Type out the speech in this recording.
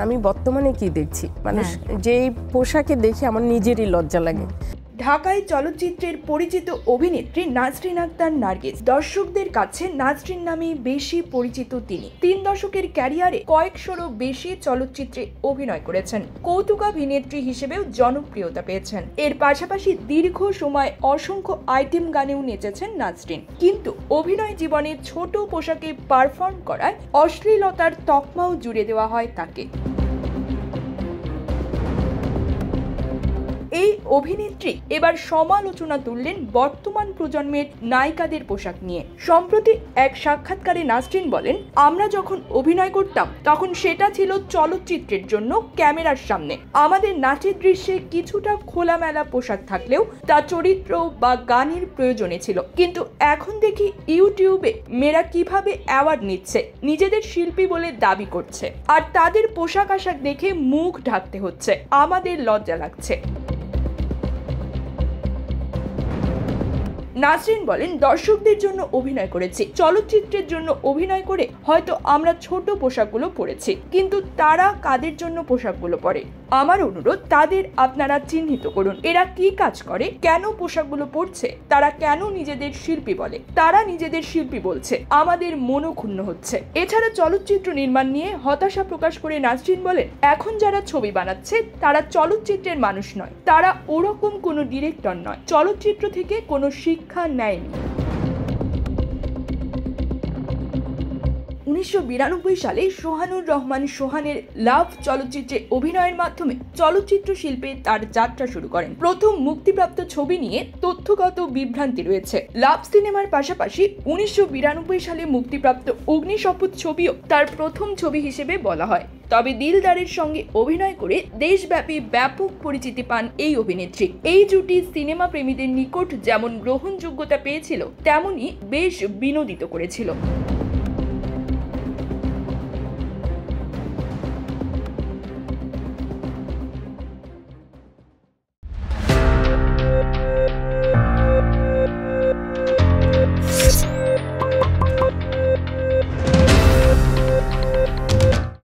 আমি বর্তমানে কি দেখছি, মানুষ যেই পোশাকে দেখে আমার নিজেরই লজ্জা লাগে। ঢাকায় চলচ্চিত্রের পরিচিত অভিনেত্রী নাজরিন আক্তার নার্গিস। দর্শকদের কাছে নাজরিন নামে বেশি পরিচিত তিনি। 3 দশকের ক্যারিয়ারে কয়েকশোরও বেশি চলচ্চিত্রে অভিনয় করেছেন। কৌতুকাভিনেত্রী হিসেবেও জনপ্রিয়তা পেয়েছেন। এর পাশাপাশি দীর্ঘ সময় অসংখ্য আইটেম গানেও নেচেছেন নাজরিন। কিন্তু অভিনয় জীবনে ছোট পোশাকে পারফর্ম করায় অশ্লীলতার তকমাও জুড়ে দেওয়া হয় তাকে। এই অভিনেত্রী এবার সমালোচনা তুললেন বর্তমান প্রজন্মের নায়িকাদের পোশাক নিয়ে। সম্প্রতি এক সাক্ষাৎকারে নাজরিন বলেন, আমরা যখন অভিনয় করতাম তখন সেটা ছিল চলচ্চিত্রের জন্য ক্যামেরার সামনে। আমাদের নাচের দৃশ্যে কিছুটা খোলামেলা পোশাক থাকলেও তা চরিত্র বা গানের প্রয়োজনে ছিল। কিন্তু এখন দেখি ইউটিউবে মেয়েরা কিভাবে অ্যাওয়ার্ড নিচ্ছে, নিজেদের শিল্পী বলে দাবি করছে, আর তাদের পোশাক আশাক দেখে মুখ ঢাকতে হচ্ছে। আমাদের লজ্জা লাগছে। নাজরিন বলেন, দর্শকদের জন্য অভিনয় করেছি, চলচ্চিত্রের জন্য অভিনয় করে হয়তো আমরা ছোট পোশাকগুলো পরেছি, কিন্তু তারা কাদের জন্য পোশাকগুলো পরে? আমার অনুরোধ, তাদের আপনারা চিহ্নিত করুন। এরা কি কাজ করে, কেন পোশাকগুলো পরছে, তারা কেন নিজেদের শিল্পী বলে? তারা নিজেদের শিল্পী বলছে, আমাদের মনোক্ষুণ্ণ হচ্ছে। এছাড়া চলচ্চিত্র নির্মাণ নিয়ে হতাশা প্রকাশ করে নাজরিন বলেন, এখন যারা ছবি বানাচ্ছে তারা চলচ্চিত্রের মানুষ নয়, তারা ওরকম কোনো ডিরেক্টর নয়, চলচ্চিত্র থেকে কোনো শিক্ষা নেয়নি। 1992 সালে সোহানুর রহমান সোহানের লাভ চলচ্চিত্রে অভিনয়ের মাধ্যমে চলচ্চিত্র শিল্পে তার যাত্রা শুরু করেন। প্রথম মুক্তিপ্রাপ্ত ছবি নিয়ে তথ্যগত বিভ্রান্তি রয়েছে। লাভ সিনেমার পাশাপাশি 1992 সালে মুক্তিপ্রাপ্ত অগ্নিশপথ ছবিও তার প্রথম ছবি হিসেবে বলা হয়। তবে দিলদারের সঙ্গে অভিনয় করে দেশব্যাপী ব্যাপক পরিচিতি পান এই অভিনেত্রী। এই জুটি সিনেমা প্রেমীদের নিকট যেমন গ্রহণযোগ্যতা পেয়েছিল, তেমনি বেশ বিনোদিত করেছিল।